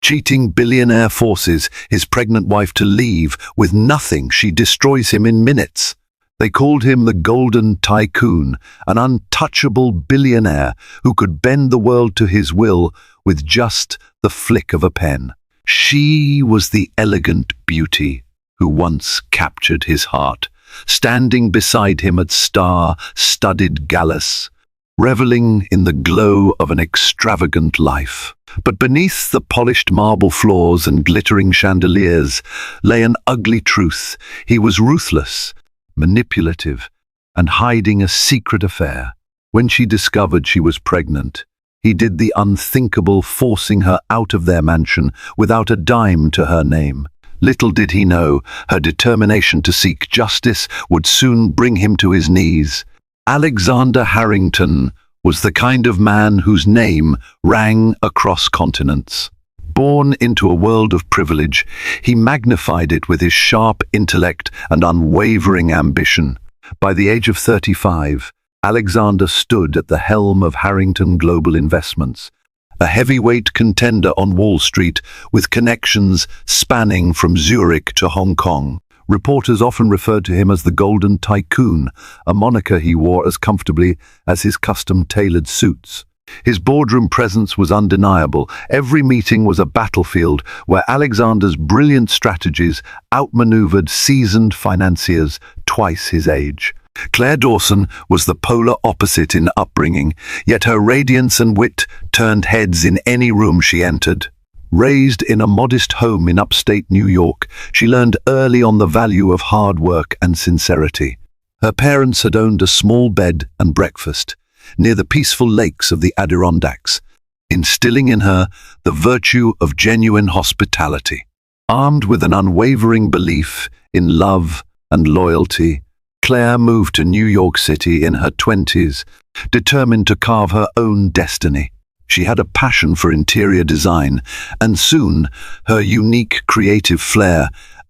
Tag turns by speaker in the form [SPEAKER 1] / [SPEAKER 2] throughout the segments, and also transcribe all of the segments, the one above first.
[SPEAKER 1] Cheating billionaire forces his pregnant wife to leave with nothing. She destroys him in minutes. They called him the Golden Tycoon, an untouchable billionaire who could bend the world to his will with just the flick of a pen. She was the elegant beauty who once captured his heart, standing beside him at star-studded galas, reveling in the glow of an extravagant life. But beneath the polished marble floors and glittering chandeliers lay an ugly truth. He was ruthless, manipulative, and hiding a secret affair. When she discovered she was pregnant, he did the unthinkable, forcing her out of their mansion without a dime to her name. Little did he know, her determination to seek justice would soon bring him to his knees. Alexander Harrington was the kind of man whose name rang across continents. Born into a world of privilege, he magnified it with his sharp intellect and unwavering ambition. By the age of 35, Alexander stood at the helm of Harrington Global Investments, a heavyweight contender on Wall Street with connections spanning from Zurich to Hong Kong. Reporters often referred to him as the Golden Tycoon, a moniker he wore as comfortably as his custom-tailored suits. His boardroom presence was undeniable. Every meeting was a battlefield where Alexander's brilliant strategies outmaneuvered seasoned financiers twice his age. Claire Dawson was the polar opposite in upbringing, yet her radiance and wit turned heads in any room she entered. Raised in a modest home in upstate New York, she learned early on the value of hard work and sincerity. Her parents had owned a small bed and breakfast near the peaceful lakes of the Adirondacks, instilling in her the virtue of genuine hospitality. Armed with an unwavering belief in love and loyalty, Claire moved to New York City in her 20s, determined to carve her own destiny. She had a passion for interior design, and soon her unique creative flair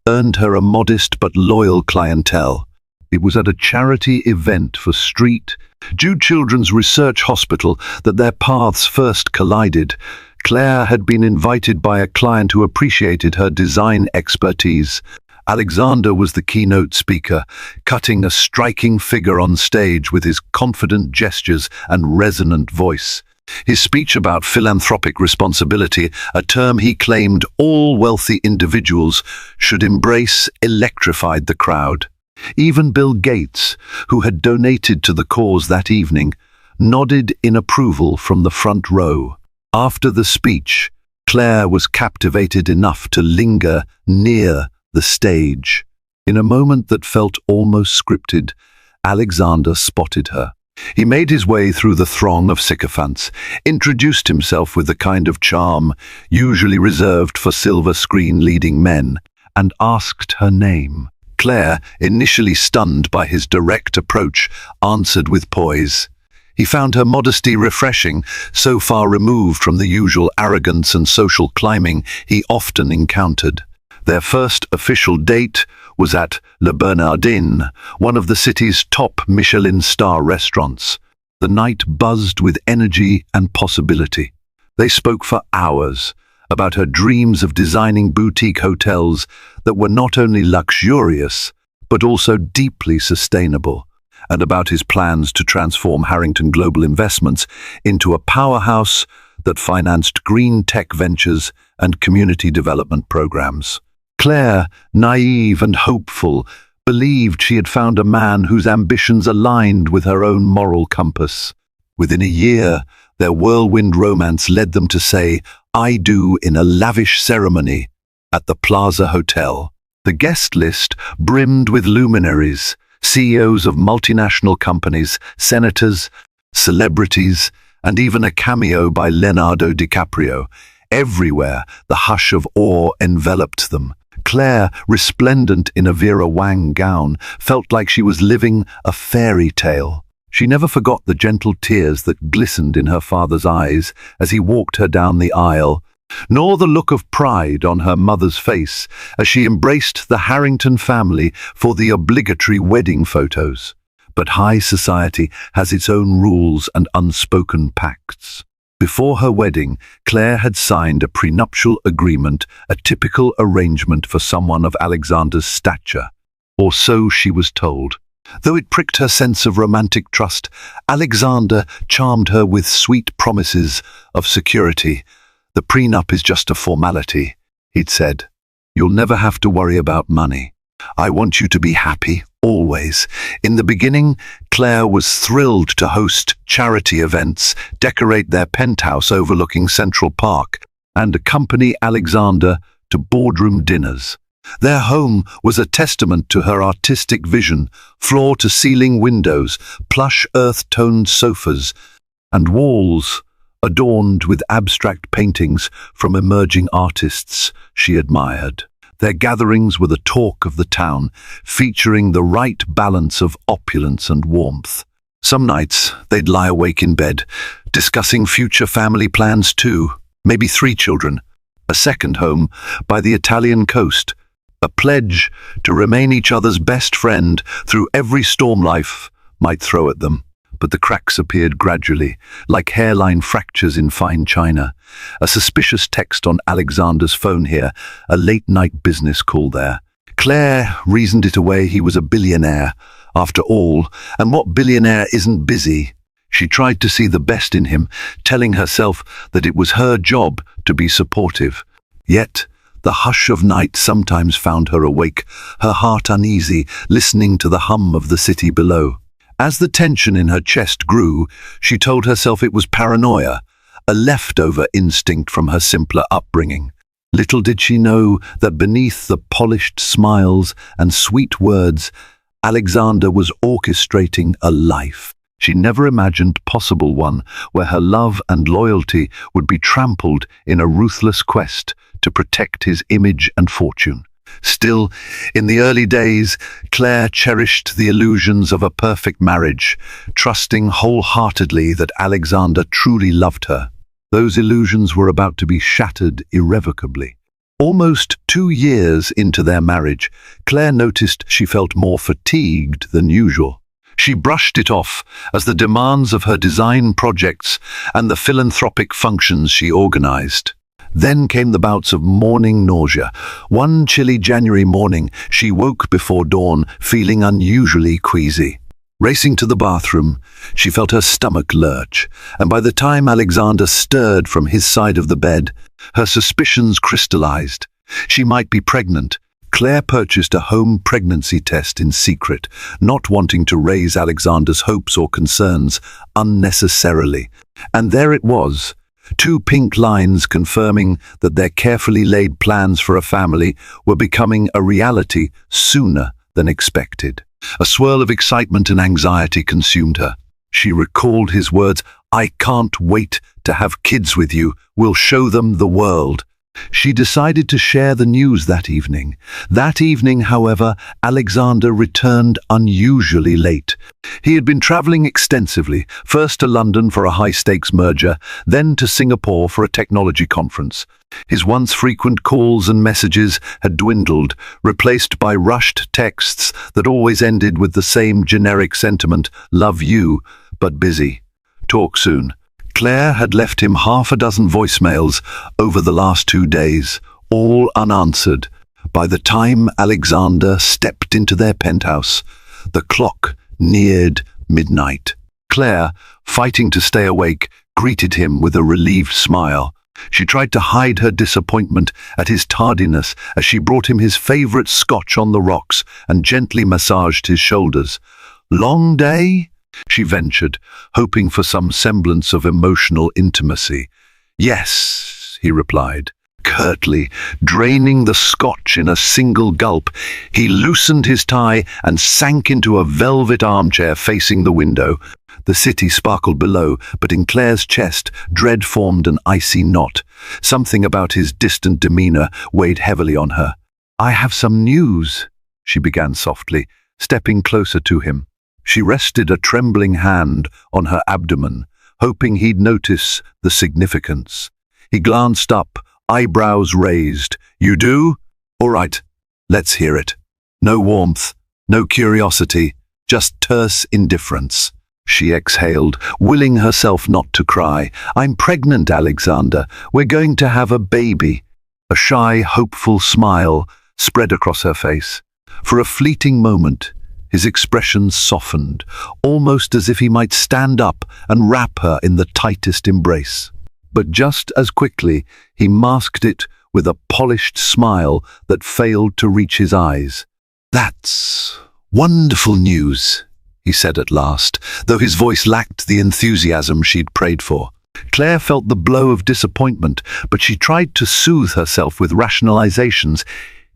[SPEAKER 1] earned her a modest but loyal clientele. It was at a charity event for St. Jude Children's Research Hospital that their paths first collided. Claire had been invited by a client who appreciated her design expertise. Alexander was the keynote speaker, cutting a striking figure on stage with his confident gestures and resonant voice. His speech about philanthropic responsibility, a term he claimed all wealthy individuals should embrace, electrified the crowd. Even Bill Gates, who had donated to the cause that evening, nodded in approval from the front row. After the speech, Claire was captivated enough to linger near the stage. In a moment that felt almost scripted, Alexander spotted her. He made his way through the throng of sycophants, introduced himself with the kind of charm usually reserved for silver screen-leading men, and asked her name. Claire, initially stunned by his direct approach, answered with poise. He found her modesty refreshing, so far removed from the usual arrogance and social climbing he often encountered. Their first official date was at Le Bernardin, one of the city's top Michelin star restaurants. The night buzzed with energy and possibility. They spoke for hours about her dreams of designing boutique hotels that were not only luxurious, but also deeply sustainable, and about his plans to transform Harrington Global Investments into a powerhouse that financed green tech ventures and community development programs. Claire, naive and hopeful, believed she had found a man whose ambitions aligned with her own moral compass. Within a year, their whirlwind romance led them to say, "I do" in a lavish ceremony at the Plaza Hotel. The guest list brimmed with luminaries, CEOs of multinational companies, senators, celebrities, and even a cameo by Leonardo DiCaprio. Everywhere, the hush of awe enveloped them. Claire, resplendent in a Vera Wang gown, felt like she was living a fairy tale. She never forgot the gentle tears that glistened in her father's eyes as he walked her down the aisle, nor the look of pride on her mother's face as she embraced the Harrington family for the obligatory wedding photos. But high society has its own rules and unspoken pacts. Before her wedding, Claire had signed a prenuptial agreement, a typical arrangement for someone of Alexander's stature. Or so she was told. Though it pricked her sense of romantic trust, Alexander charmed her with sweet promises of security. "The prenup is just a formality," he'd said. "You'll never have to worry about money. I want you to be happy, always." In the beginning, Claire was thrilled to host charity events, decorate their penthouse overlooking Central Park, and accompany Alexander to boardroom dinners. Their home was a testament to her artistic vision, floor-to-ceiling windows, plush earth-toned sofas, and walls adorned with abstract paintings from emerging artists she admired. Their gatherings were the talk of the town, featuring the right balance of opulence and warmth. Some nights, they'd lie awake in bed, discussing future family plans too, maybe 3 children, a second home by the Italian coast, a pledge to remain each other's best friend through every storm life might throw at them. But the cracks appeared gradually, like hairline fractures in fine china. A suspicious text on Alexander's phone here, a late-night business call there. Claire reasoned it away. He was a billionaire, after all, and what billionaire isn't busy? She tried to see the best in him, telling herself that it was her job to be supportive. Yet, the hush of night sometimes found her awake, her heart uneasy, listening to the hum of the city below. As the tension in her chest grew, she told herself it was paranoia, a leftover instinct from her simpler upbringing. Little did she know that beneath the polished smiles and sweet words, Alexander was orchestrating a life she never imagined possible, one where her love and loyalty would be trampled in a ruthless quest to protect his image and fortune. Still, in the early days, Claire cherished the illusions of a perfect marriage, trusting wholeheartedly that Alexander truly loved her. Those illusions were about to be shattered irrevocably. Almost 2 years into their marriage, Claire noticed she felt more fatigued than usual. She brushed it off as the demands of her design projects and the philanthropic functions she organized. Then came the bouts of morning nausea. One chilly January morning, she woke before dawn, feeling unusually queasy. Racing to the bathroom, she felt her stomach lurch, and by the time Alexander stirred from his side of the bed, her suspicions crystallized. She might be pregnant. Claire purchased a home pregnancy test in secret, not wanting to raise Alexander's hopes or concerns unnecessarily. And there it was, 2 pink lines confirming that their carefully laid plans for a family were becoming a reality sooner than expected. A swirl of excitement and anxiety consumed her. She recalled his words, "I can't wait to have kids with you. We'll show them the world." She decided to share the news that evening. That evening, however, Alexander returned unusually late. He had been traveling extensively, first to London for a high-stakes merger, then to Singapore for a technology conference. His once frequent calls and messages had dwindled, replaced by rushed texts that always ended with the same generic sentiment, "Love you, but busy. Talk soon." Claire had left him 6 voicemails over the last 2 days, all unanswered. By the time Alexander stepped into their penthouse, the clock neared midnight. Claire, fighting to stay awake, greeted him with a relieved smile. She tried to hide her disappointment at his tardiness as she brought him his favorite scotch on the rocks and gently massaged his shoulders. "Long day?" she ventured, hoping for some semblance of emotional intimacy. "Yes," he replied, curtly, draining the scotch in a single gulp. He loosened his tie and sank into a velvet armchair facing the window. The city sparkled below, but in Claire's chest, dread formed an icy knot. Something about his distant demeanor weighed heavily on her. "I have some news," she began softly, stepping closer to him. She rested a trembling hand on her abdomen, hoping he'd notice the significance. He glanced up, eyebrows raised. "You do? All right, let's hear it." No warmth, no curiosity, just terse indifference. she exhaled, willing herself not to cry. "I'm pregnant, Alexander. We're going to have a baby." A shy, hopeful smile spread across her face. For a fleeting moment, his expression softened, almost as if he might stand up and wrap her in the tightest embrace. But just as quickly, he masked it with a polished smile that failed to reach his eyes. "That's wonderful news," he said at last, though his voice lacked the enthusiasm she'd prayed for. Claire felt the blow of disappointment, but she tried to soothe herself with rationalizations.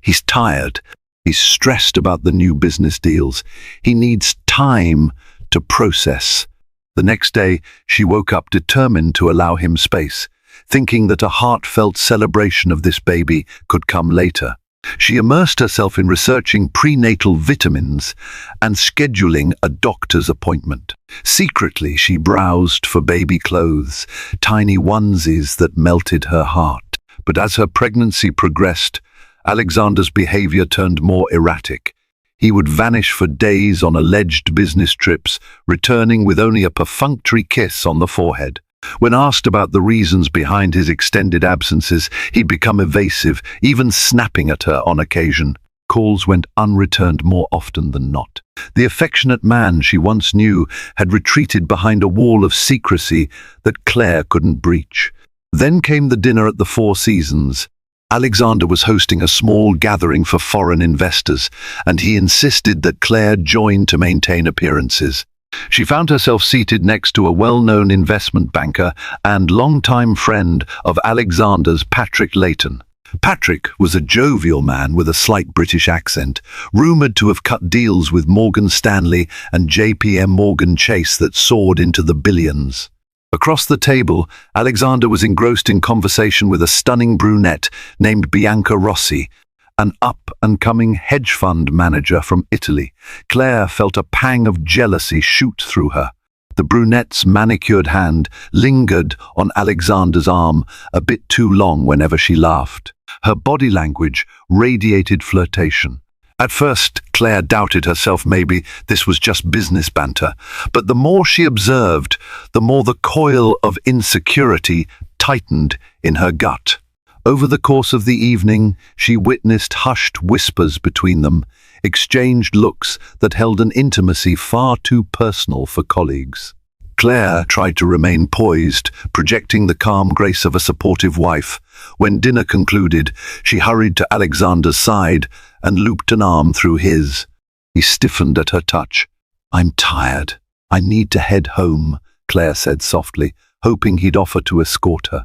[SPEAKER 1] "He's tired. He's stressed about the new business deals. He needs time to process." The next day, she woke up determined to allow him space, thinking that a heartfelt celebration of this baby could come later. She immersed herself in researching prenatal vitamins and scheduling a doctor's appointment. Secretly, she browsed for baby clothes, tiny onesies that melted her heart. But as her pregnancy progressed, Alexander's behavior turned more erratic. He would vanish for days on alleged business trips, returning with only a perfunctory kiss on the forehead. When asked about the reasons behind his extended absences, he'd become evasive, even snapping at her on occasion. Calls went unreturned more often than not. The affectionate man she once knew had retreated behind a wall of secrecy that Claire couldn't breach. Then came the dinner at the Four Seasons. Alexander was hosting a small gathering for foreign investors, and he insisted that Claire join to maintain appearances. She found herself seated next to a well-known investment banker and longtime friend of Alexander's, Patrick Layton. Patrick was a jovial man with a slight British accent, rumoured to have cut deals with Morgan Stanley and JPM Morgan Chase that soared into the billions. Across the table, Alexander was engrossed in conversation with a stunning brunette named Bianca Rossi, an up-and-coming hedge fund manager from Italy. Claire felt a pang of jealousy shoot through her. The brunette's manicured hand lingered on Alexander's arm a bit too long whenever she laughed. Her body language radiated flirtation. At first, Claire doubted herself. Maybe this was just business banter. But the more she observed, the more the coil of insecurity tightened in her gut. Over the course of the evening, she witnessed hushed whispers between them, exchanged looks that held an intimacy far too personal for colleagues. Claire tried to remain poised, projecting the calm grace of a supportive wife. When dinner concluded, she hurried to Alexander's side and looped an arm through his. He stiffened at her touch. "I'm tired. I need to head home," Claire said softly, hoping he'd offer to escort her.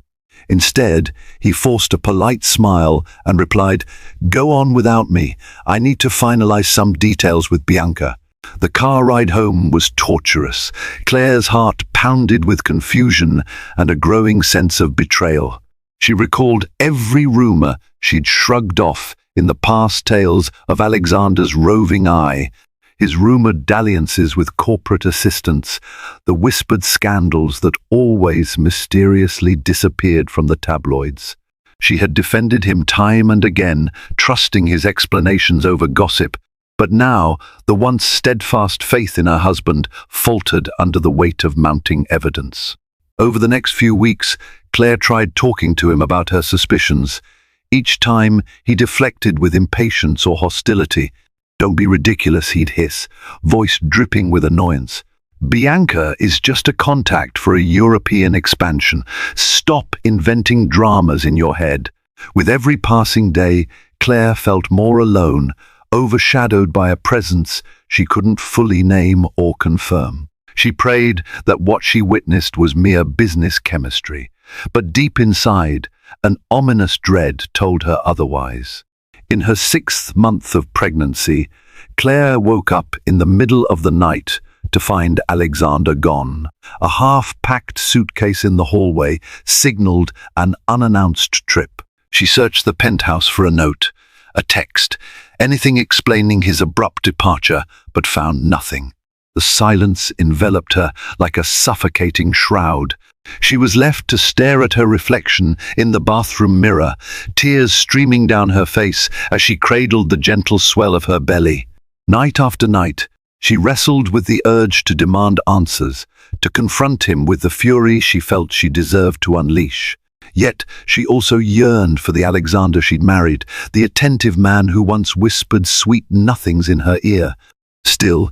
[SPEAKER 1] Instead, he forced a polite smile and replied, "Go on without me. I need to finalize some details with Bianca." The car ride home was torturous. Claire's heart pounded with confusion and a growing sense of betrayal. She recalled every rumor she'd shrugged off in the past tales of Alexander's roving eye, his rumored dalliances with corporate assistants, the whispered scandals that always mysteriously disappeared from the tabloids. She had defended him time and again, trusting his explanations over gossip, but now the once steadfast faith in her husband faltered under the weight of mounting evidence. Over the next few weeks, Claire tried talking to him about her suspicions. Each time, he deflected with impatience or hostility. "Don't be ridiculous," he'd hiss, voice dripping with annoyance. "Bianca is just a contact for a European expansion. Stop inventing dramas in your head." With every passing day, Claire felt more alone, overshadowed by a presence she couldn't fully name or confirm. She prayed that what she witnessed was mere business chemistry, but deep inside, an ominous dread told her otherwise. In her 6th month of pregnancy, Claire woke up in the middle of the night to find Alexander gone. A half-packed suitcase in the hallway signaled an unannounced trip. She searched the penthouse for a note, a text, anything explaining his abrupt departure, but found nothing. The silence enveloped her like a suffocating shroud. She was left to stare at her reflection in the bathroom mirror, tears streaming down her face as she cradled the gentle swell of her belly. Night after night, She wrestled with the urge to demand answers, to confront him with the fury she felt she deserved to unleash. Yet she also yearned for the Alexander she'd married, the attentive man who once whispered sweet nothings in her ear. Still,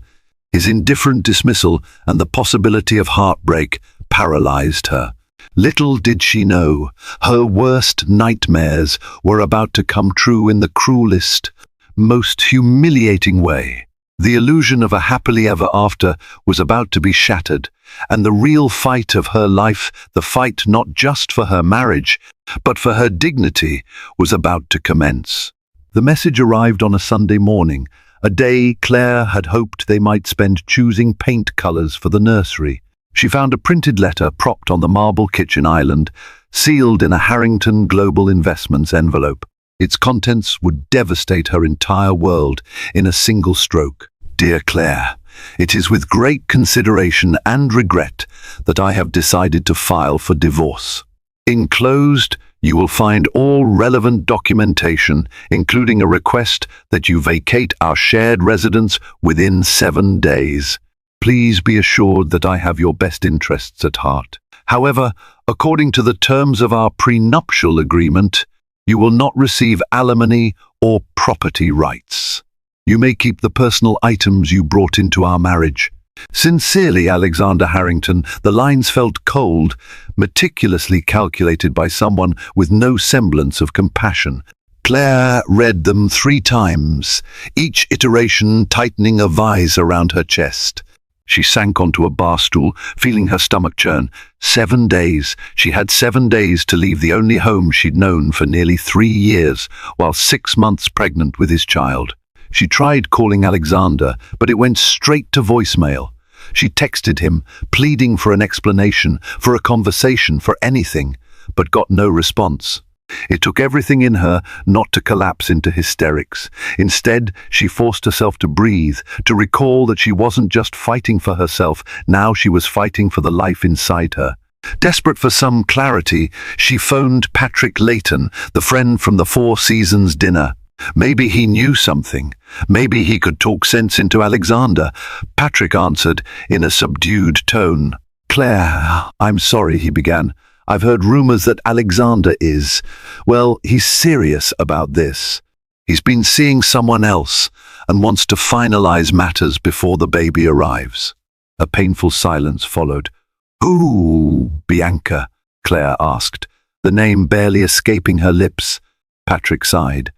[SPEAKER 1] his indifferent dismissal and the possibility of heartbreak paralyzed her. Little did she know, her worst nightmares were about to come true in the cruelest, most humiliating way. The illusion of a happily ever after was about to be shattered, and the real fight of her life, the fight not just for her marriage, but for her dignity, was about to commence. The message arrived on a Sunday morning, a day Claire had hoped they might spend choosing paint colors for the nursery. She found a printed letter propped on the marble kitchen island, sealed in a Harrington Global Investments envelope. Its contents would devastate her entire world in a single stroke. Dear Claire, it is with great consideration and regret that I have decided to file for divorce. Enclosed, you will find all relevant documentation, including a request that you vacate our shared residence within 7 days. Please be assured that I have your best interests at heart. However, according to the terms of our prenuptial agreement, you will not receive alimony or property rights. You may keep the personal items you brought into our marriage. Sincerely, Alexander Harrington. The lines felt cold, meticulously calculated by someone with no semblance of compassion. Claire read them 3 times, each iteration tightening a vise around her chest. She sank onto a bar stool, feeling her stomach churn. 7 days. She had 7 days to leave the only home she'd known for nearly 3 years, while 6 months pregnant with his child. She tried calling Alexander, but it went straight to voicemail. She texted him, pleading for an explanation, for a conversation, for anything, but got no response. It took everything in her not to collapse into hysterics. Instead, she forced herself to breathe, to recall that she wasn't just fighting for herself, now she was fighting for the life inside her. Desperate for some clarity, she phoned Patrick Layton, the friend from the Four Seasons dinner. Maybe he knew something. Maybe he could talk sense into Alexander. Patrick answered in a subdued tone. Claire, I'm sorry, he began. I've heard rumors that Alexander is, well, he's serious about this. He's been seeing someone else and wants to finalize matters before the baby arrives. A painful silence followed. Who, Bianca? Claire asked, the name barely escaping her lips. Patrick sighed.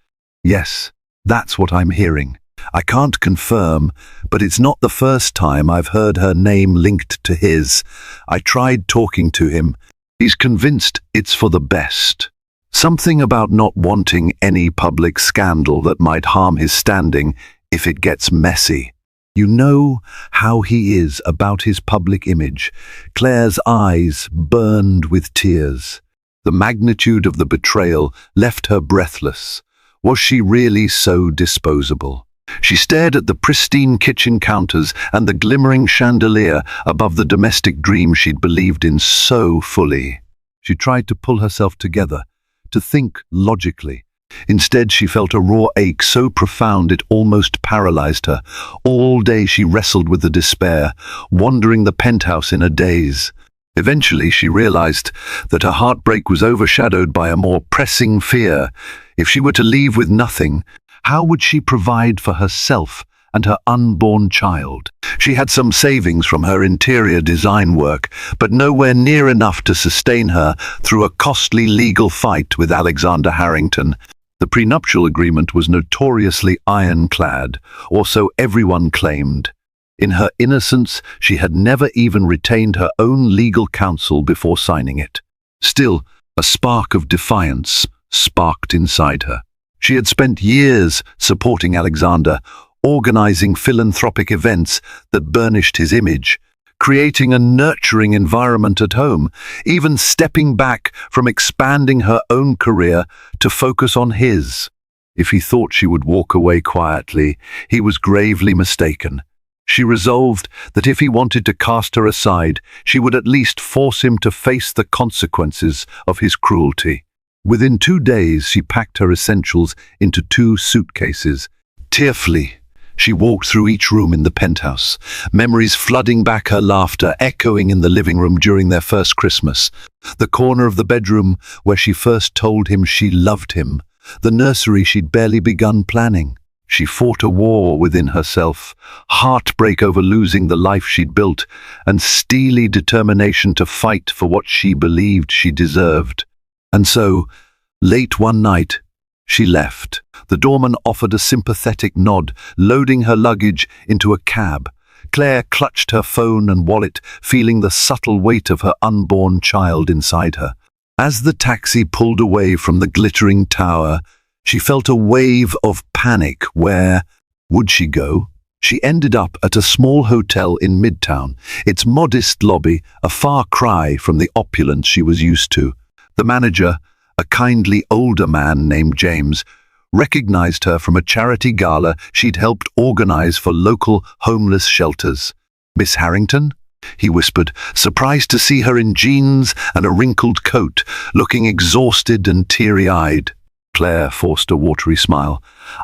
[SPEAKER 1] Yes, that's what I'm hearing. I can't confirm, but it's not the first time I've heard her name linked to his. I tried talking to him. He's convinced it's for the best. Something about not wanting any public scandal that might harm his standing if it gets messy. You know how he is about his public image. Claire's eyes burned with tears. The magnitude of the betrayal left her breathless. Was she really so disposable? She stared at the pristine kitchen counters and the glimmering chandelier above the domestic dream she'd believed in so fully. She tried to pull herself together, to think logically. Instead, she felt a raw ache so profound it almost paralyzed her. All day she wrestled with the despair, wandering the penthouse in a daze. Eventually, she realized that her heartbreak was overshadowed by a more pressing fear. If she were to leave with nothing, how would she provide for herself and her unborn child? She had some savings from her interior design work, but nowhere near enough to sustain her through a costly legal fight with Alexander Harrington. The prenuptial agreement was notoriously ironclad, or so everyone claimed. In her innocence, she had never even retained her own legal counsel before signing it. Still, a spark of defiance sparked inside her. She had spent years supporting Alexander, organizing philanthropic events that burnished his image, creating a nurturing environment at home, even stepping back from expanding her own career to focus on his. If he thought she would walk away quietly, he was gravely mistaken. She resolved that if he wanted to cast her aside, she would at least force him to face the consequences of his cruelty. Within 2 days, she packed her essentials into 2 suitcases. Tearfully, She walked through each room in the penthouse, memories flooding back, her laughter echoing in the living room during their first Christmas, the corner of the bedroom where she first told him she loved him, the nursery she'd barely begun planning. She fought a war within herself, heartbreak over losing the life she'd built, and steely determination to fight for what she believed she deserved. And so, late one night, she left. The doorman offered a sympathetic nod, loading her luggage into a cab. Claire clutched her phone and wallet, feeling the subtle weight of her unborn child inside her. As the taxi pulled away from the glittering tower, she felt a wave of panic. Where would she go? She ended up at a small hotel in Midtown, its modest lobby a far cry from the opulence she was used to. The manager, a kindly older man named James, recognized her from a charity gala she'd helped organize for local homeless shelters. "Miss Harrington?" he whispered, surprised to see her in jeans and a wrinkled coat, looking exhausted and teary-eyed. Claire forced a watery smile.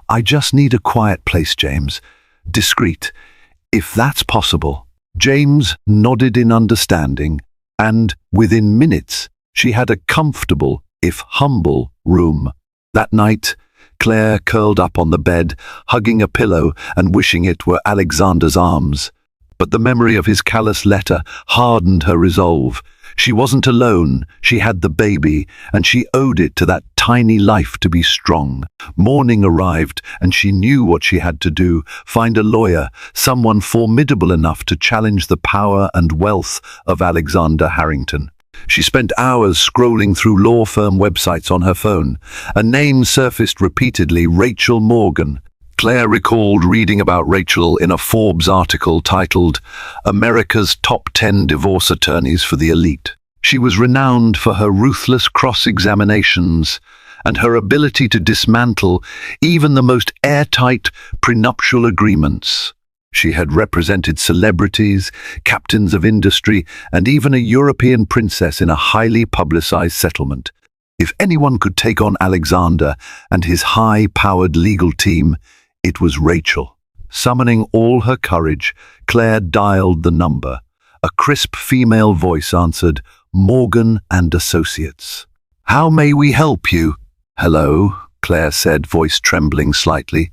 [SPEAKER 1] "I just need a quiet place, James. Discreet, if that's possible." James nodded in understanding, and within minutes she had a comfortable, if humble, room. That night, Claire curled up on the bed, hugging a pillow and wishing it were Alexander's arms. But the memory of his callous letter hardened her resolve. She wasn't alone, she had the baby, and she owed it to that tiny life to be strong. Morning arrived, and she knew what she had to do: find a lawyer, someone formidable enough to challenge the power and wealth of Alexander Harrington. She spent hours scrolling through law firm websites on her phone. A name surfaced repeatedly: Rachel Morgan. Claire recalled reading about Rachel in a Forbes article titled "America's Top 10 Divorce Attorneys for the Elite." She was renowned for her ruthless cross-examinations and her ability to dismantle even the most airtight prenuptial agreements. She had represented celebrities, captains of industry, and even a European princess in a highly publicized settlement. If anyone could take on Alexander and his high-powered legal team, it was Rachel. Summoning all her courage, Claire dialed the number. A crisp female voice answered, "Morgan and Associates." "How may we help you?" "Hello," Claire said, voice trembling slightly.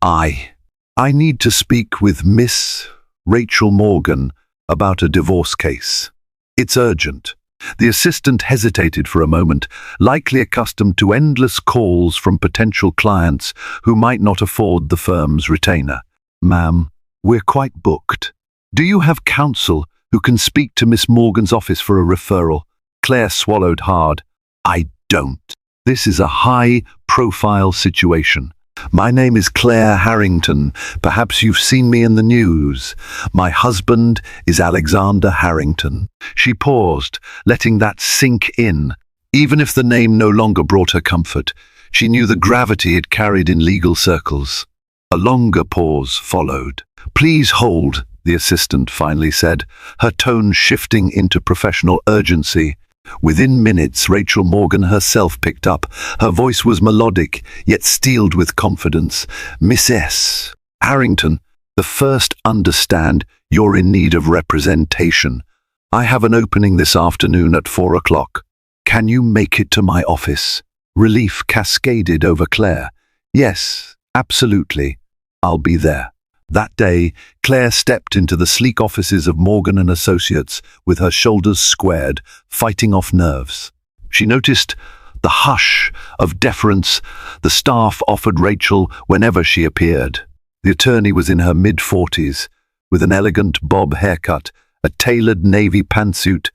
[SPEAKER 1] I need to speak with Miss Rachel Morgan about a divorce case. It's urgent." The assistant hesitated for a moment, likely accustomed to endless calls from potential clients who might not afford the firm's retainer. "Ma'am, we're quite booked. Do you have counsel who can speak to Miss Morgan's office for a referral?" Claire swallowed hard. "I don't. This is a high-profile situation. My name is Claire Harrington. Perhaps you've seen me in the news. My husband is Alexander Harrington." She paused, letting that sink in. Even if the name no longer brought her comfort, she knew the gravity it carried in legal circles. A longer pause followed. "Please hold," the assistant finally said, her tone shifting into professional urgency. Within minutes, Rachel Morgan herself picked up. Her voice was melodic, yet steeled with confidence. "Miss S. Harrington, the first understand you're in need of representation. I have an opening this afternoon at 4 o'clock. Can you make it to my office?" Relief cascaded over Claire. "Yes, absolutely. I'll be there." That day, Claire stepped into the sleek offices of Morgan and Associates with her shoulders squared, fighting off nerves. She noticed the hush of deference the staff offered Rachel whenever she appeared. The attorney was in her mid-40s, with an elegant bob haircut, a tailored navy pantsuit,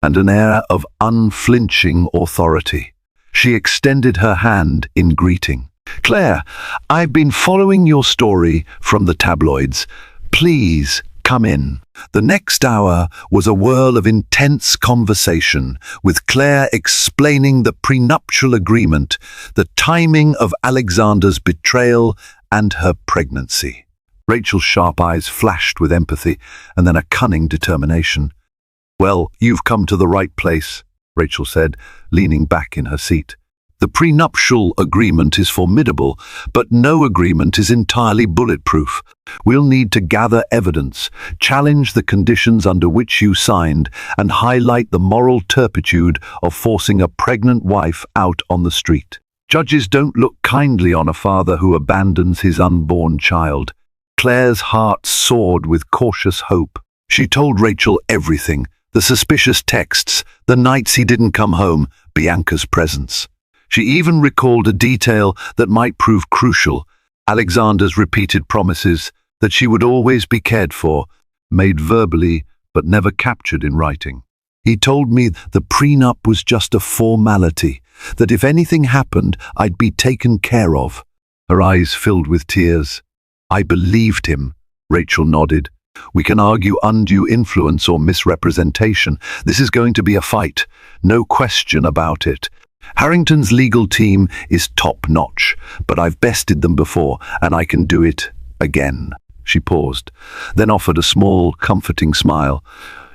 [SPEAKER 1] and an air of unflinching authority. She extended her hand in greeting. "Claire, I've been following your story from the tabloids. Please come in." The next hour was a whirl of intense conversation, with Claire explaining the prenuptial agreement, the timing of Alexander's betrayal, and her pregnancy. Rachel's sharp eyes flashed with empathy and then a cunning determination. "Well, you've come to the right place," Rachel said, leaning back in her seat. The prenuptial agreement is formidable, but no agreement is entirely bulletproof. We'll need to gather evidence, challenge the conditions under which you signed, and highlight the moral turpitude of forcing a pregnant wife out on the street. Judges don't look kindly on a father who abandons his unborn child. Claire's heart soared with cautious hope. She told Rachel everything: the suspicious texts, the nights he didn't come home, Bianca's presence. She even recalled a detail that might prove crucial: Alexander's repeated promises that she would always be cared for, made verbally but never captured in writing. He told me the prenup was just a formality, that if anything happened, I'd be taken care of. Her eyes filled with tears. I believed him, Rachel nodded. We can argue undue influence or misrepresentation. This is going to be a fight, no question about it. Harrington's legal team is top-notch, but I've bested them before, and I can do it again. She paused, then offered a small, comforting smile.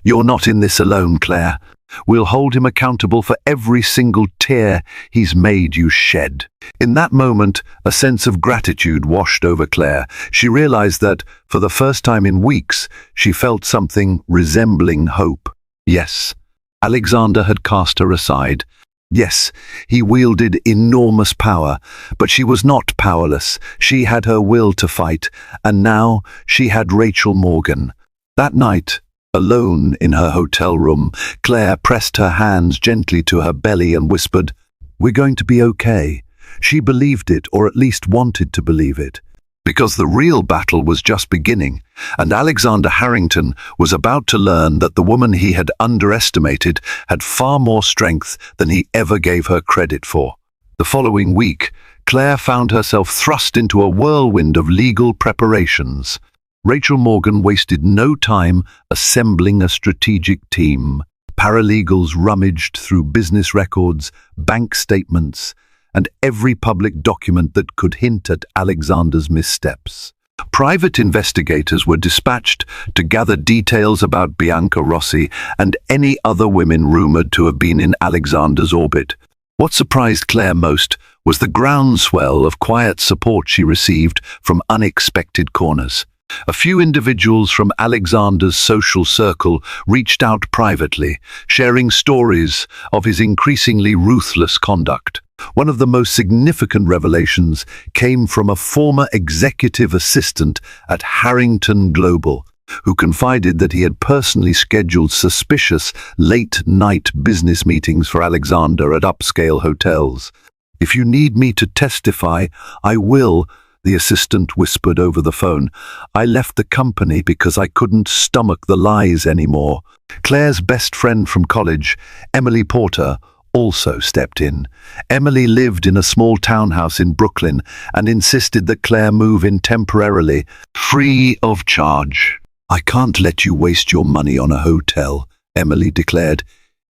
[SPEAKER 1] You're not in this alone, Claire. We'll hold him accountable for every single tear he's made you shed. In that moment, a sense of gratitude washed over Claire. She realized that, for the first time in weeks, she felt something resembling hope. Yes, Alexander had cast her aside. Yes, he wielded enormous power, but she was not powerless. She had her will to fight, and now she had Rachel Morgan. That night, alone in her hotel room, Claire pressed her hands gently to her belly and whispered, "We're going to be okay." She believed it, or at least wanted to believe it, because the real battle was just beginning, and Alexander Harrington was about to learn that the woman he had underestimated had far more strength than he ever gave her credit for. The following week, Claire found herself thrust into a whirlwind of legal preparations. Rachel Morgan wasted no time assembling a strategic team. Paralegals rummaged through business records, bank statements, and every public document that could hint at Alexander's missteps. Private investigators were dispatched to gather details about Bianca Rossi and any other women rumored to have been in Alexander's orbit. What surprised Claire most was the groundswell of quiet support she received from unexpected corners. A few individuals from Alexander's social circle reached out privately, sharing stories of his increasingly ruthless conduct. One of the most significant revelations came from a former executive assistant at Harrington Global, who confided that he had personally scheduled suspicious late-night business meetings for Alexander at upscale hotels. "If you need me to testify, I will," the assistant whispered over the phone. "I left the company because I couldn't stomach the lies anymore." Claire's best friend from college, Emily Porter, also stepped in. Emily lived in a small townhouse in Brooklyn and insisted that Claire move in temporarily, free of charge. "I can't let you waste your money on a hotel," Emily declared.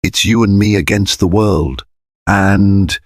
[SPEAKER 1] "It's you and me against the world. And,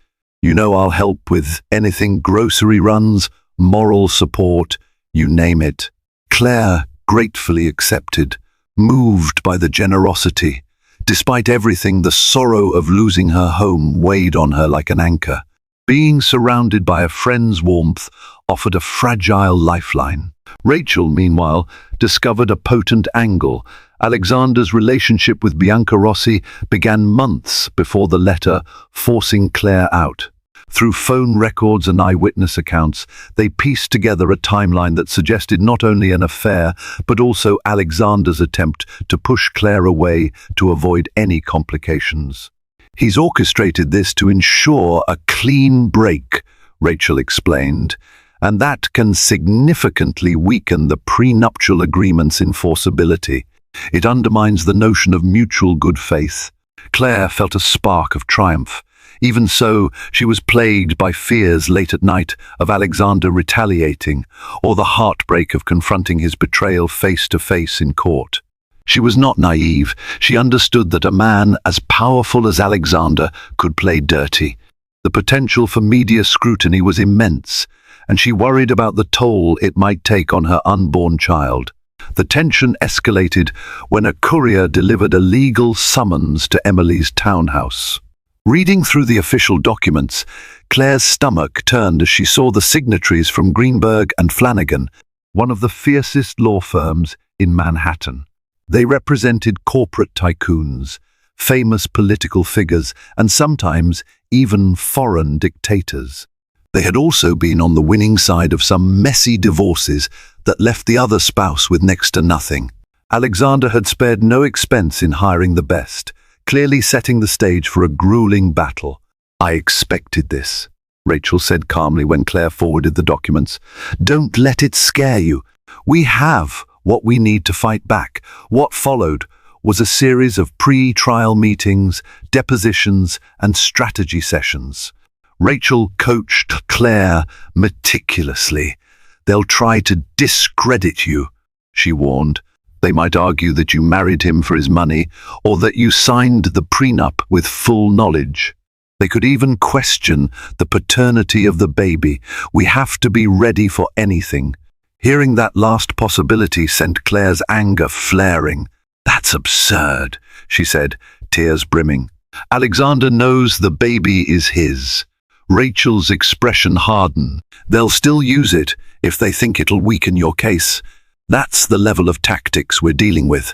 [SPEAKER 1] I'll help with anything: grocery runs, moral support, you name it." Claire gratefully accepted, moved by the generosity. Despite everything, the sorrow of losing her home weighed on her like an anchor. Being surrounded by a friend's warmth offered a fragile lifeline. Rachel, meanwhile, discovered a potent angle. Alexander's relationship with Bianca Rossi began months before the letter forcing Claire out. Through phone records and eyewitness accounts, they pieced together a timeline that suggested not only an affair, but also Alexander's attempt to push Claire away to avoid any complications. "He's orchestrated this to ensure a clean break," Rachel explained, "and that can significantly weaken the prenuptial agreement's enforceability. It undermines the notion of mutual good faith." Claire felt a spark of triumph. Even so, she was plagued by fears late at night of Alexander retaliating, or the heartbreak of confronting his betrayal face to face in court. She was not naive. She understood that a man as powerful as Alexander could play dirty. The potential for media scrutiny was immense, and she worried about the toll it might take on her unborn child. The tension escalated when a courier delivered a legal summons to Emily's townhouse. Reading through the official documents, Claire's stomach turned as she saw the signatories from Greenberg and Flanagan, one of the fiercest law firms in Manhattan. They represented corporate tycoons, famous political figures, and sometimes even foreign dictators. They had also been on the winning side of some messy divorces that left the other spouse with next to nothing. Alexander had spared no expense in hiring the best, clearly setting the stage for a grueling battle. "I expected this," Rachel said calmly when Claire forwarded the documents. "Don't let it scare you. We have what we need to fight back." What followed was a series of pre-trial meetings, depositions, and strategy sessions. Rachel coached Claire meticulously. "They'll try to discredit you," she warned. "They might argue that you married him for his money or that you signed the prenup with full knowledge. They could even question the paternity of the baby. We have to be ready for anything." Hearing that last possibility sent Claire's anger flaring. "That's absurd," she said, tears brimming. "Alexander knows the baby is his." Rachel's expression hardened. "They'll still use it if they think it'll weaken your case. That's the level of tactics we're dealing with.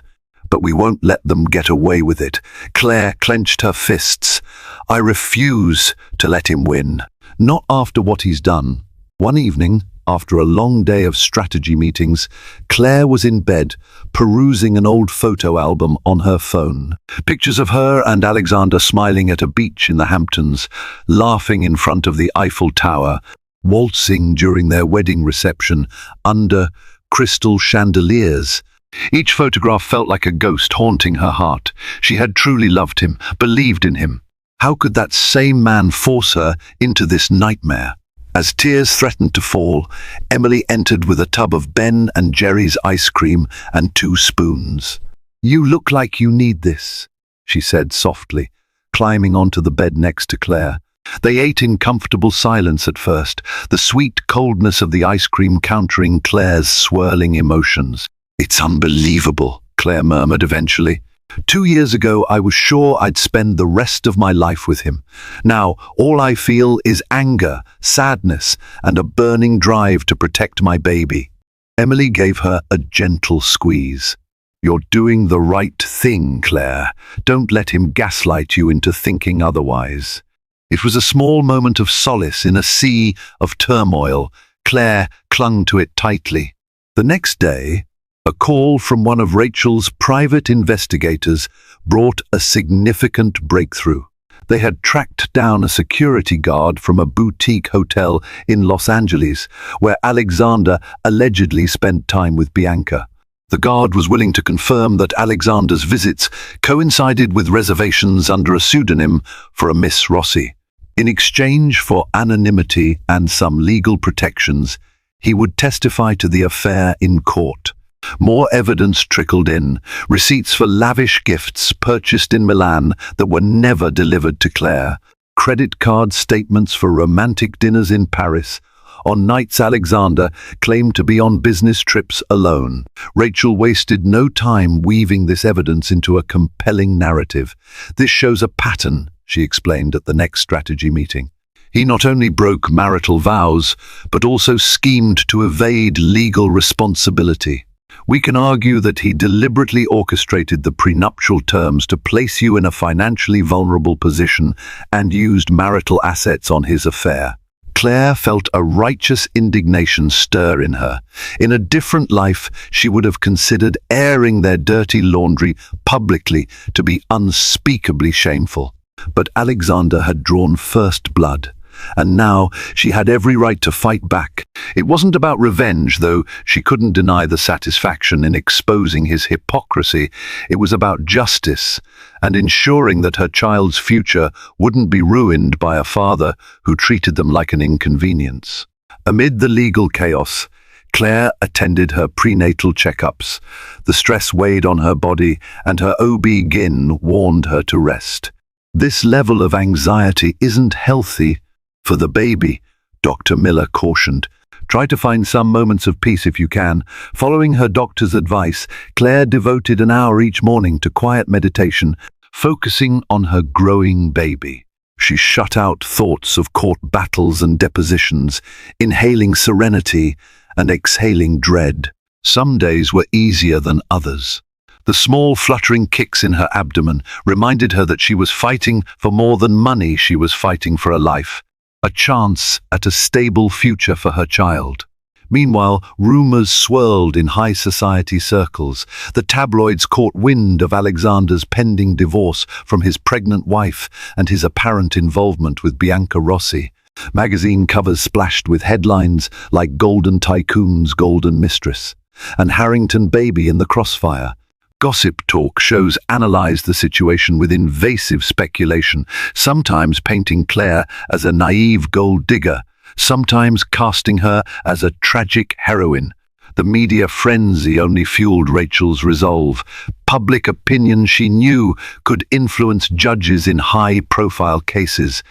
[SPEAKER 1] But we won't let them get away with it." Claire clenched her fists. "I refuse to let him win. Not after what he's done." One evening, after a long day of strategy meetings, Claire was in bed, perusing an old photo album on her phone. Pictures of her and Alexander smiling at a beach in the Hamptons, laughing in front of the Eiffel Tower, waltzing during their wedding reception under crystal chandeliers. Each photograph felt like a ghost haunting her heart. She had truly loved him, believed in him. How could that same man force her into this nightmare? As tears threatened to fall, Emily entered with a tub of Ben and Jerry's ice cream and 2 spoons. "You look like you need this," she said softly, climbing onto the bed next to Claire. They ate in comfortable silence at first, the sweet coldness of the ice cream countering Claire's swirling emotions. "It's unbelievable," Claire murmured eventually. "2 years ago, I was sure I'd spend the rest of my life with him. Now, all I feel is anger, sadness, and a burning drive to protect my baby." Emily gave her a gentle squeeze. "You're doing the right thing, Claire. Don't let him gaslight you into thinking otherwise." It was a small moment of solace in a sea of turmoil. Claire clung to it tightly. The next day, a call from one of Rachel's private investigators brought a significant breakthrough. They had tracked down a security guard from a boutique hotel in Los Angeles, where Alexander allegedly spent time with Bianca. The guard was willing to confirm that Alexander's visits coincided with reservations under a pseudonym for a Miss Rossi. In exchange for anonymity and some legal protections, he would testify to the affair in court. More evidence trickled in, receipts for lavish gifts purchased in Milan that were never delivered to Claire, credit card statements for romantic dinners in Paris. On nights Alexander claimed to be on business trips alone. Rachel wasted no time weaving this evidence into a compelling narrative. "This shows a pattern," she explained at the next strategy meeting. "He not only broke marital vows, but also schemed to evade legal responsibility. We can argue that he deliberately orchestrated the prenuptial terms to place you in a financially vulnerable position and used marital assets on his affair." Claire felt a righteous indignation stir in her. In a different life, she would have considered airing their dirty laundry publicly to be unspeakably shameful. But Alexander had drawn first blood, and now she had every right to fight back. It wasn't about revenge, though she couldn't deny the satisfaction in exposing his hypocrisy. It was about justice and ensuring that her child's future wouldn't be ruined by a father who treated them like an inconvenience. Amid the legal chaos, Claire attended her prenatal checkups. The stress weighed on her body, and her OB-GYN warned her to rest. "This level of anxiety isn't healthy for the baby," Dr. Miller cautioned. "Try to find some moments of peace if you can." Following her doctor's advice, Claire devoted an hour each morning to quiet meditation, focusing on her growing baby. She shut out thoughts of court battles and depositions, inhaling serenity and exhaling dread. Some days were easier than others. The small fluttering kicks in her abdomen reminded her that she was fighting for more than money. She was fighting for a life, a chance at a stable future for her child. Meanwhile, rumors swirled in high society circles. The tabloids caught wind of Alexander's pending divorce from his pregnant wife and his apparent involvement with Bianca Rossi. Magazine covers splashed with headlines like Golden Tycoon's Golden Mistress and Harrington Baby in the crossfire. Gossip talk shows analyzed the situation with invasive speculation, sometimes painting Claire as a naive gold digger, sometimes casting her as a tragic heroine. The media frenzy only fueled Rachel's resolve. Public opinion, she knew, could influence judges in high-profile cases.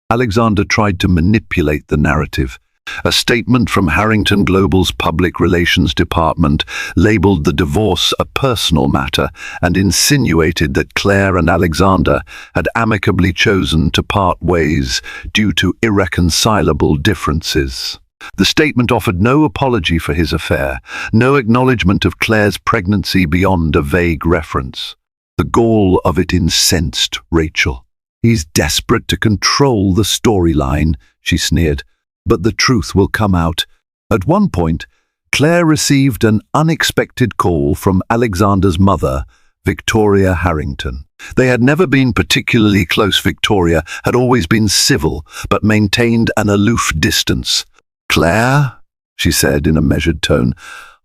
[SPEAKER 1] Alexander tried to manipulate the narrative. A statement from Harrington Global's public relations department labeled the divorce a personal matter and insinuated that Claire and Alexander had amicably chosen to part ways due to irreconcilable differences. The statement offered no apology for his affair, no acknowledgement of Claire's pregnancy beyond a vague reference. The gall of it incensed Rachel. "He's desperate to control the storyline," she sneered. "But the truth will come out." At one point, Claire received an unexpected call from Alexander's mother, Victoria Harrington. They had never been particularly close. Victoria had always been civil, but maintained an aloof distance. "Claire," she said in a measured tone,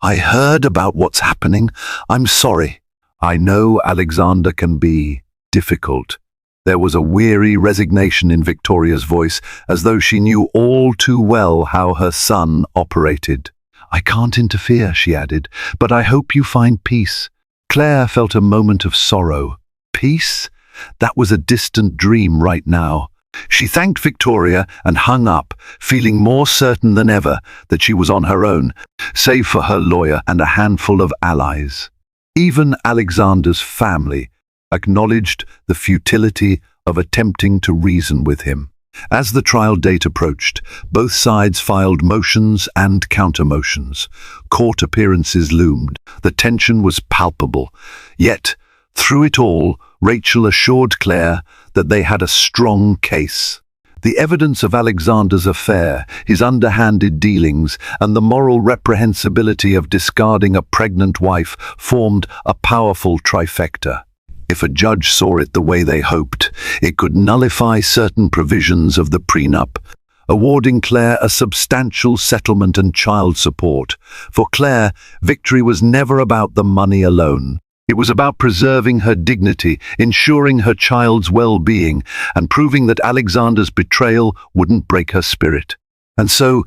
[SPEAKER 1] "I heard about what's happening. I'm sorry. I know Alexander can be difficult." There was a weary resignation in Victoria's voice, as though she knew all too well how her son operated. "I can't interfere," she added, "but I hope you find peace." Claire felt a moment of sorrow. Peace? That was a distant dream right now. She thanked Victoria and hung up, feeling more certain than ever that she was on her own, save for her lawyer and a handful of allies. Even Alexander's family acknowledged the futility of attempting to reason with him. As the trial date approached, both sides filed motions and counter-motions. Court appearances loomed. The tension was palpable. Yet, through it all, Rachel assured Claire that they had a strong case. The evidence of Alexander's affair, his underhanded dealings, and the moral reprehensibility of discarding a pregnant wife formed a powerful trifecta. If a judge saw it the way they hoped, it could nullify certain provisions of the prenup, awarding Claire a substantial settlement and child support. For Claire, victory was never about the money alone. It was about preserving her dignity, ensuring her child's well-being, and proving that Alexander's betrayal wouldn't break her spirit. And so,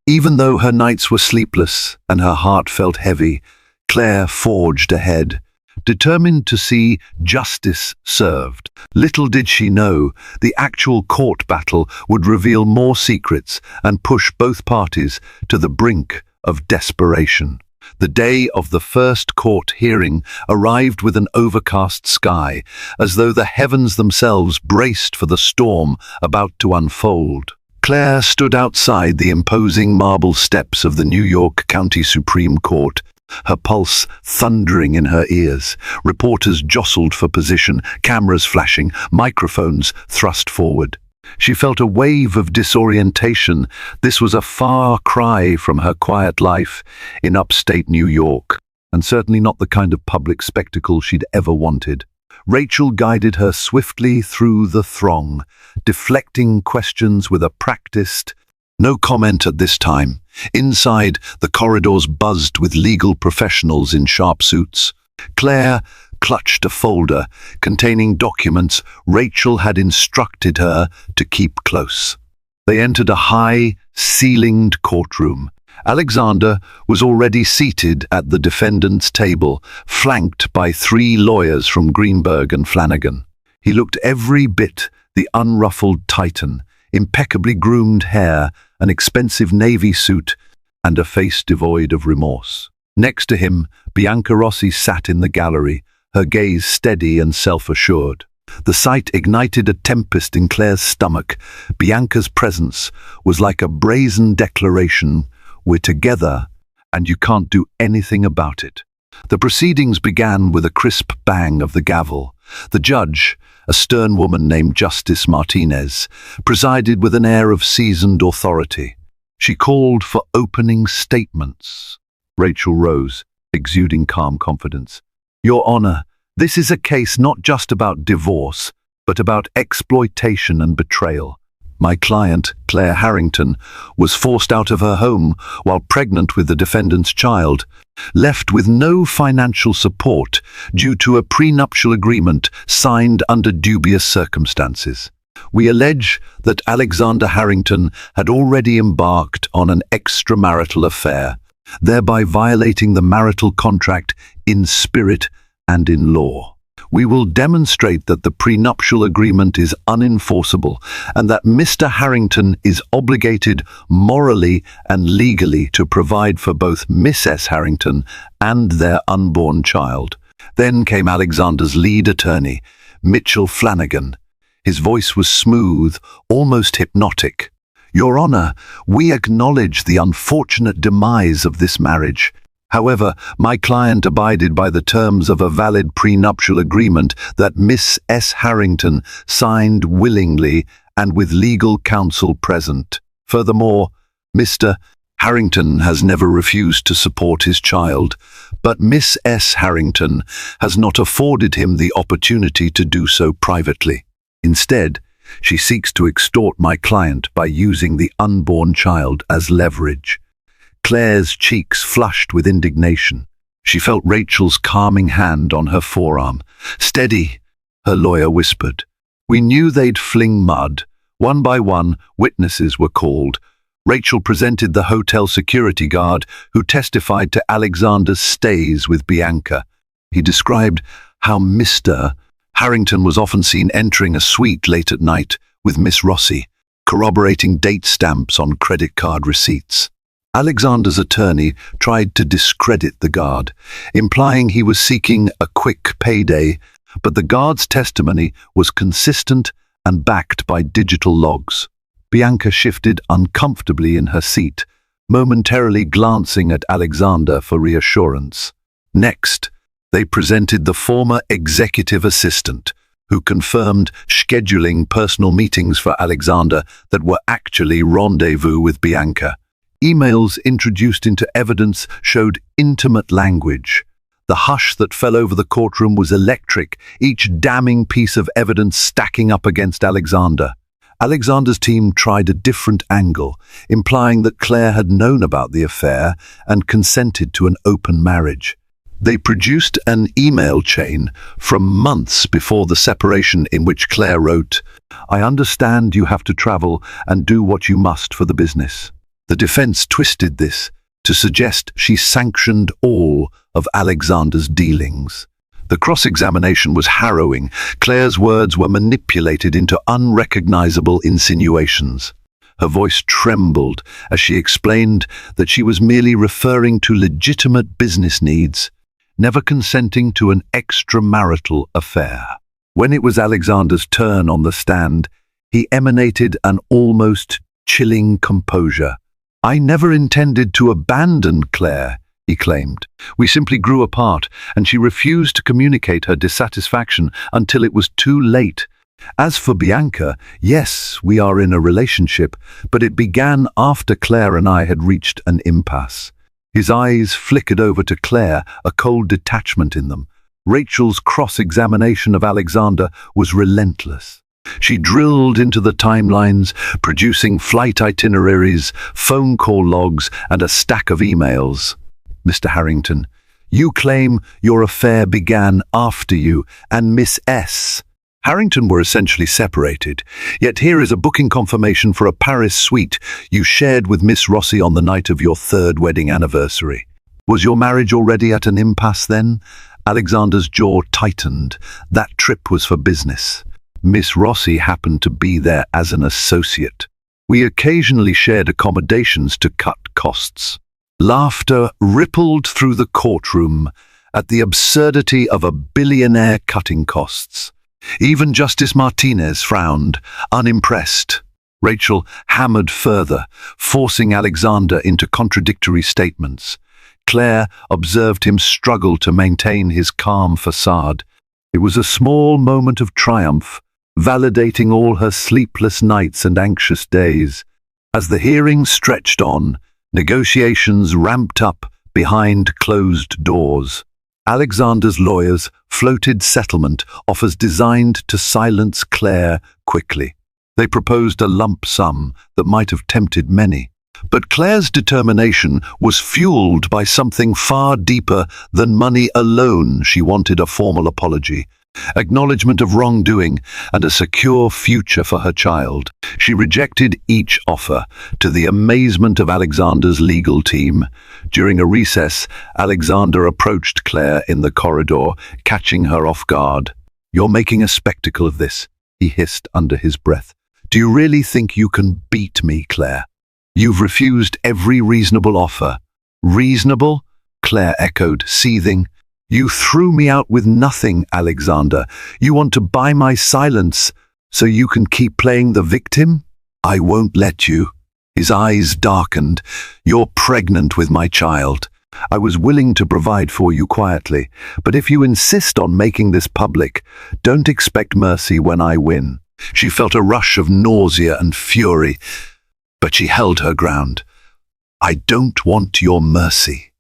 [SPEAKER 1] even though her nights were sleepless and her heart felt heavy, Claire forged ahead, determined to see justice served. Little did she know, the actual court battle would reveal more secrets and push both parties to the brink of desperation. The day of the first court hearing arrived with an overcast sky, as though the heavens themselves braced for the storm about to unfold. Claire stood outside the imposing marble steps of the New York County Supreme Court, her pulse thundering in her ears. Reporters jostled for position, cameras flashing, microphones thrust forward. She felt a wave of disorientation. This was a far cry from her quiet life in upstate New York, and certainly not the kind of public spectacle she'd ever wanted. Rachel guided her swiftly through the throng, deflecting questions with a practiced, "No comment at this time." Inside, the corridors buzzed with legal professionals in sharp suits. Claire clutched a folder containing documents Rachel had instructed her to keep close. They entered a high-ceilinged courtroom. Alexander was already seated at the defendant's table, flanked by 3 lawyers from Greenberg and Flanagan. He looked every bit the unruffled Titan, impeccably groomed hair, an expensive navy suit, and a face devoid of remorse. Next to him, Bianca Rossi sat in the gallery, her gaze steady and self-assured. The sight ignited a tempest in Claire's stomach. Bianca's presence was like a brazen declaration: we're together, and you can't do anything about it. The proceedings began with a crisp bang of the gavel. The judge, a stern woman named Justice Martinez, presided with an air of seasoned authority. She called for opening statements. Rachel rose, exuding calm confidence. Your Honor, this is a case not just about divorce, but about exploitation and betrayal. My client, Claire Harrington, was forced out of her home while pregnant with the defendant's child, left with no financial support due to a prenuptial agreement signed under dubious circumstances. We allege that Alexander Harrington had already embarked on an extramarital affair, thereby violating the marital contract in spirit and in law. We will demonstrate that the prenuptial agreement is unenforceable and that Mr. Harrington is obligated morally and legally to provide for both Miss S. Harrington and their unborn child. Then came Alexander's lead attorney, Mitchell Flanagan. His voice was smooth, almost hypnotic. Your Honor, we acknowledge the unfortunate demise of this marriage. However, my client abided by the terms of a valid prenuptial agreement that Miss S. Harrington signed willingly and with legal counsel present. Furthermore, Mr. Harrington has never refused to support his child, but Miss S. Harrington has not afforded him the opportunity to do so privately. Instead, she seeks to extort my client by using the unborn child as leverage. Claire's cheeks flushed with indignation. She felt Rachel's calming hand on her forearm. Steady, her lawyer whispered. We knew they'd fling mud. One by one, witnesses were called. Rachel presented the hotel security guard who testified to Alexander's stays with Bianca. He described how Mr. Harrington was often seen entering a suite late at night with Miss Rossi, corroborating date stamps on credit card receipts. Alexander's attorney tried to discredit the guard, implying he was seeking a quick payday, but the guard's testimony was consistent and backed by digital logs. Bianca shifted uncomfortably in her seat, momentarily glancing at Alexander for reassurance. Next, they presented the former executive assistant, who confirmed scheduling personal meetings for Alexander that were actually rendezvous with Bianca. Emails introduced into evidence showed intimate language. The hush that fell over the courtroom was electric, each damning piece of evidence stacking up against Alexander. Alexander's team tried a different angle, implying that Claire had known about the affair and consented to an open marriage. They produced an email chain from months before the separation in which Claire wrote, "I understand you have to travel and do what you must for the business." The defense twisted this to suggest she sanctioned all of Alexander's dealings. The cross-examination was harrowing. Claire's words were manipulated into unrecognizable insinuations. Her voice trembled as she explained that she was merely referring to legitimate business needs, never consenting to an extramarital affair. When it was Alexander's turn on the stand, he emanated an almost chilling composure. "I never intended to abandon Claire," he claimed. "We simply grew apart, and she refused to communicate her dissatisfaction until it was too late. As for Bianca, yes, we are in a relationship, but it began after Claire and I had reached an impasse." His eyes flickered over to Claire, a cold detachment in them. Rachel's cross-examination of Alexander was relentless. She drilled into the timelines, producing flight itineraries, phone call logs, and a stack of emails. "Mr. Harrington, you claim your affair began after you and Miss S. Harrington were essentially separated, yet here is a booking confirmation for a Paris suite you shared with Miss Rossi on the night of your 3rd wedding anniversary. Was your marriage already at an impasse then?" Alexander's jaw tightened. That trip was for business. Miss Rossi happened to be there as an associate. We occasionally shared accommodations to cut costs. Laughter rippled through the courtroom at the absurdity of a billionaire cutting costs. Even Justice Martinez frowned, unimpressed. Rachel hammered further, forcing Alexander into contradictory statements. Claire observed him struggle to maintain his calm facade. It was a small moment of triumph, validating all her sleepless nights and anxious days. As the hearing stretched on, negotiations ramped up behind closed doors. Alexander's lawyers floated settlement offers designed to silence Claire quickly. They proposed a lump sum that might have tempted many. But Claire's determination was fueled by something far deeper than money alone. She wanted a formal apology, acknowledgement of wrongdoing, and a secure future for her child. She rejected each offer, to the amazement of Alexander's legal team. During a recess, Alexander approached Claire in the corridor, catching her off guard. "You're making a spectacle of this," he hissed under his breath. "Do you really think you can beat me, Claire? You've refused every reasonable offer." "Reasonable?" Claire echoed, seething. "You threw me out with nothing, Alexander. You want to buy my silence so you can keep playing the victim? I won't let you." His eyes darkened. "You're pregnant with my child. I was willing to provide for you quietly, but if you insist on making this public, don't expect mercy when I win." She felt a rush of nausea and fury, but she held her ground. "I don't want your mercy.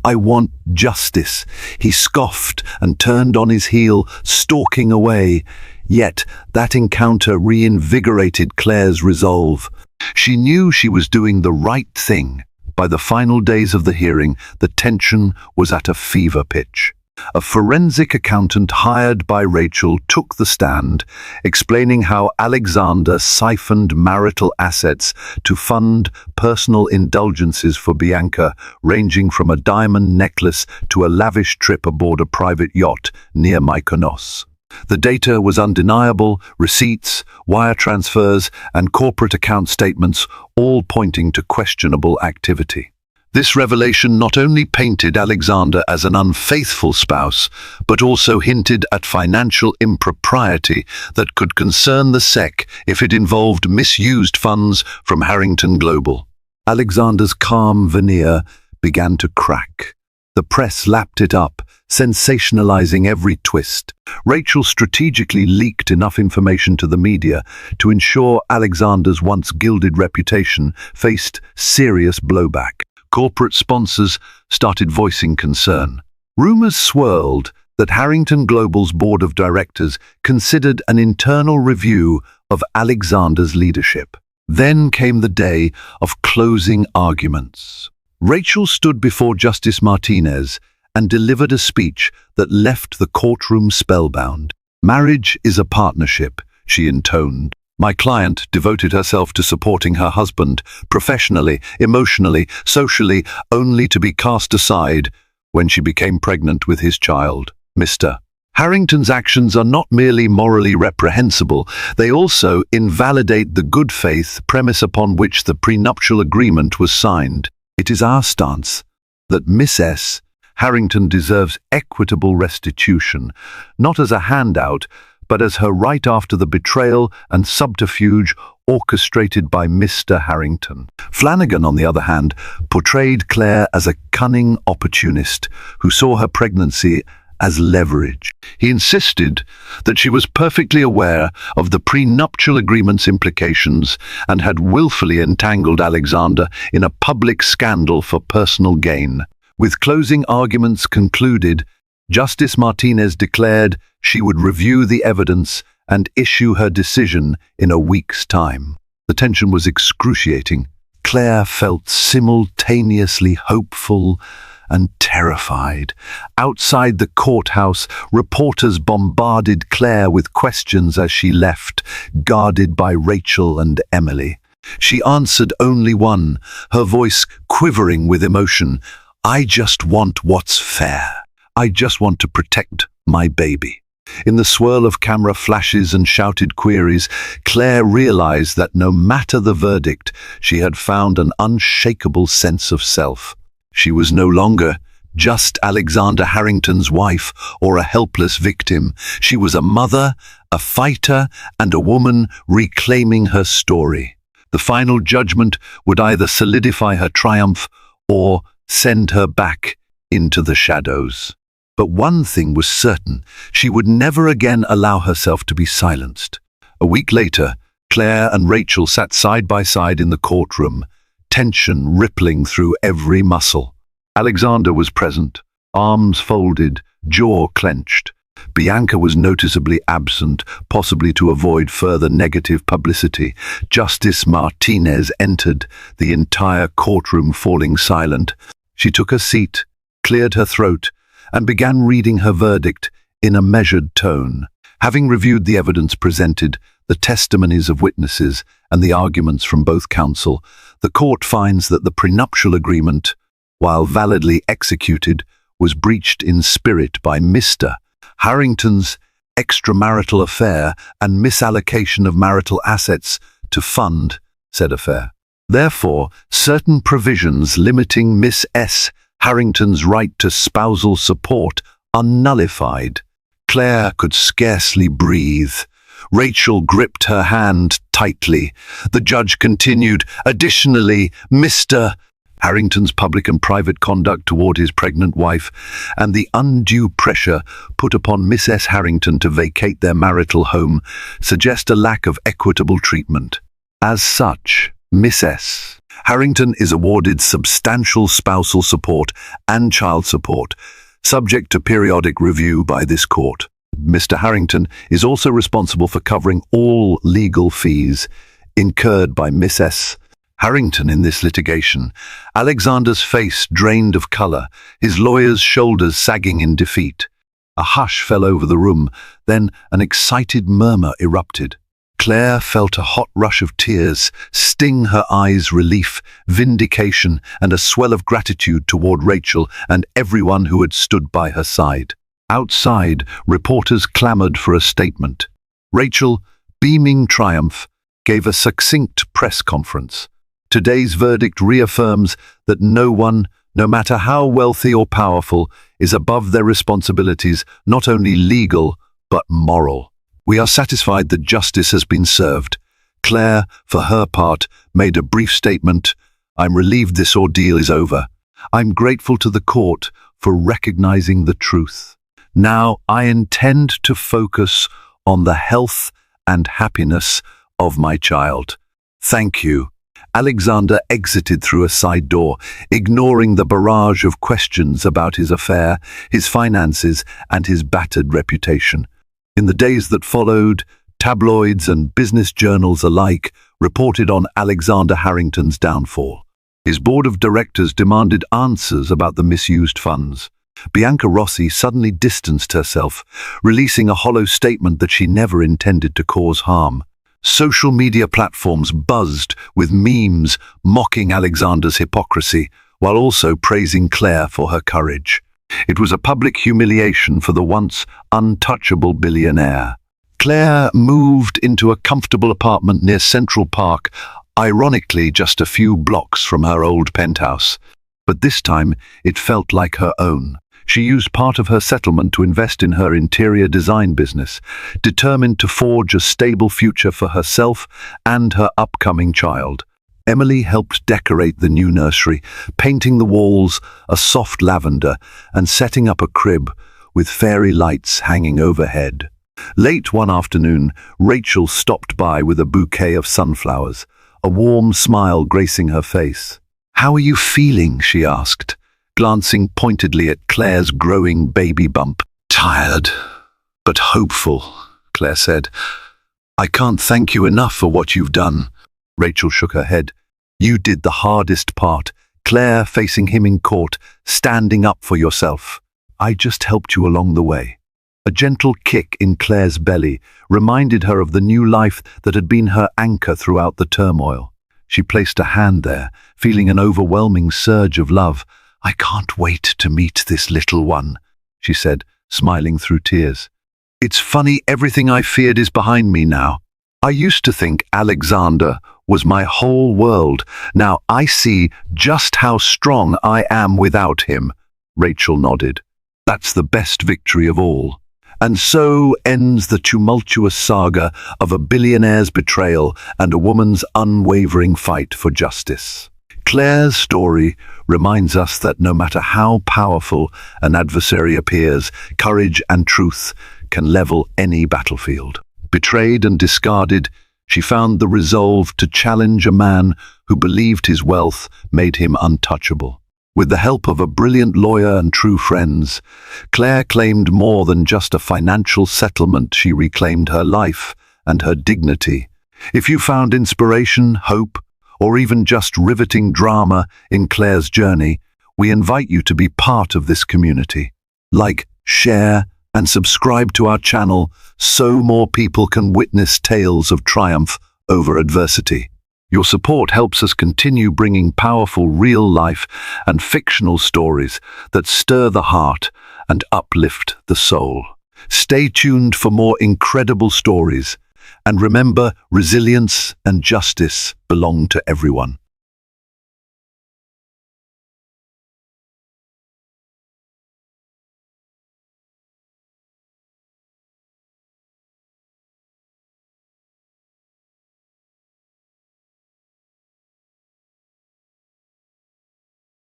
[SPEAKER 1] I want justice." He scoffed and turned on his heel, stalking away. Yet that encounter reinvigorated Claire's resolve. She knew she was doing the right thing. By the final days of the hearing, the tension was at a fever pitch. A forensic accountant hired by Rachel took the stand, explaining how Alexander siphoned marital assets to fund personal indulgences for Bianca, ranging from a diamond necklace to a lavish trip aboard a private yacht near Mykonos. The data was undeniable: receipts, wire transfers, and corporate account statements, all pointing to questionable activity. This revelation not only painted Alexander as an unfaithful spouse, but also hinted at financial impropriety that could concern the SEC if it involved misused funds from Harrington Global. Alexander's calm veneer began to crack. The press lapped it up, sensationalizing every twist. Rachel strategically leaked enough information to the media to ensure Alexander's once gilded reputation faced serious blowback. Corporate sponsors started voicing concern. Rumors swirled that Harrington Global's board of directors considered an internal review of Alexander's leadership. Then came the day of closing arguments. Rachel stood before Justice Martinez and delivered a speech that left the courtroom spellbound. "Marriage is a partnership," she intoned. "My client devoted herself to supporting her husband, professionally, emotionally, socially, only to be cast aside when she became pregnant with his child. Mr. Harrington's actions are not merely morally reprehensible, they also invalidate the good faith premise upon which the prenuptial agreement was signed. It is our stance that Miss S. Harrington deserves equitable restitution, not as a handout, but as her right after the betrayal and subterfuge orchestrated by Mr. Harrington." Flanagan, on the other hand, portrayed Claire as a cunning opportunist who saw her pregnancy as leverage. He insisted that she was perfectly aware of the prenuptial agreement's implications and had willfully entangled Alexander in a public scandal for personal gain. With closing arguments concluded, Justice Martinez declared she would review the evidence and issue her decision in a week's time. The tension was excruciating. Claire felt simultaneously hopeful and terrified. Outside the courthouse, reporters bombarded Claire with questions as she left, guarded by Rachel and Emily. She answered only one, her voice quivering with emotion. "I just want what's fair. I just want to protect my baby." In the swirl of camera flashes and shouted queries, Claire realized that no matter the verdict, she had found an unshakable sense of self. She was no longer just Alexander Harrington's wife or a helpless victim. She was a mother, a fighter, and a woman reclaiming her story. The final judgment would either solidify her triumph or send her back into the shadows. But one thing was certain: she would never again allow herself to be silenced. A week later, Claire and Rachel sat side by side in the courtroom, tension rippling through every muscle. Alexander was present, arms folded, jaw clenched. Bianca was noticeably absent, possibly to avoid further negative publicity. Justice Martinez entered, the entire courtroom falling silent. She took a seat, cleared her throat, and began reading her verdict in a measured tone. Having reviewed the evidence presented, the testimonies of witnesses, and the arguments from both counsel, the court finds that the prenuptial agreement, while validly executed, was breached in spirit by Mr. Harrington's extramarital affair and misallocation of marital assets to fund said affair. Therefore, certain provisions limiting Miss S. Harrington's right to spousal support are nullified. Claire could scarcely breathe. Rachel gripped her hand tightly. The judge continued, "Additionally, Mr. Harrington's public and private conduct toward his pregnant wife and the undue pressure put upon Miss S. Harrington to vacate their marital home suggest a lack of equitable treatment. As such, Miss S. Harrington is awarded substantial spousal support and child support, subject to periodic review by this court. Mr. Harrington is also responsible for covering all legal fees incurred by Miss S. Harrington in this litigation." Alexander's face drained of colour, his lawyer's shoulders sagging in defeat. A hush fell over the room, then an excited murmur erupted. Claire felt a hot rush of tears sting her eyes, relief, vindication, and a swell of gratitude toward Rachel and everyone who had stood by her side. Outside, reporters clamoured for a statement. Rachel, beaming triumph, gave a succinct press conference. Today's verdict reaffirms that no one, no matter how wealthy or powerful, is above their responsibilities, not only legal, but moral. We are satisfied that justice has been served. Claire, for her part, made a brief statement. "I'm relieved this ordeal is over. I'm grateful to the court for recognizing the truth. Now I intend to focus on the health and happiness of my child. Thank you." Alexander exited through a side door, ignoring the barrage of questions about his affair, his finances, and his battered reputation. In the days that followed, tabloids and business journals alike reported on Alexander Harrington's downfall. His board of directors demanded answers about the misused funds. Bianca Rossi suddenly distanced herself, releasing a hollow statement that she never intended to cause harm. Social media platforms buzzed with memes mocking Alexander's hypocrisy, while also praising Claire for her courage. It was a public humiliation for the once untouchable billionaire. Claire moved into a comfortable apartment near Central Park, ironically just a few blocks from her old penthouse. But this time it felt like her own. She used part of her settlement to invest in her interior design business, determined to forge a stable future for herself and her upcoming child. Emily helped decorate the new nursery, painting the walls a soft lavender and setting up a crib with fairy lights hanging overhead. Late one afternoon, Rachel stopped by with a bouquet of sunflowers, a warm smile gracing her face. "How are you feeling?" she asked, glancing pointedly at Claire's growing baby bump. "Tired, but hopeful," Claire said. "I can't thank you enough for what you've done." Rachel shook her head. "You did the hardest part, Claire, facing him in court, standing up for yourself. I just helped you along the way." A gentle kick in Claire's belly reminded her of the new life that had been her anchor throughout the turmoil. She placed a hand there, feeling an overwhelming surge of love. "I can't wait to meet this little one," she said, smiling through tears. "It's funny, everything I feared is behind me now. I used to think Alexander was my whole world. Now I see just how strong I am without him." Rachel nodded. That's the best victory of all. And so ends the tumultuous saga of a billionaire's betrayal and a woman's unwavering fight for justice. Claire's story reminds us that no matter how powerful an adversary appears, courage and truth can level any battlefield. Betrayed and discarded, she found the resolve to challenge a man who believed his wealth made him untouchable. With the help of a brilliant lawyer and true friends, Claire claimed more than just a financial settlement. She reclaimed her life and her dignity. If you found inspiration, hope, or even just riveting drama in Claire's journey, we invite you to be part of this community. Like, share, and subscribe to our channel so more people can witness tales of triumph over adversity. Your support helps us continue bringing powerful real-life and fictional stories that stir the heart and uplift the soul. Stay tuned for more incredible stories, and remember, resilience and justice belong to everyone.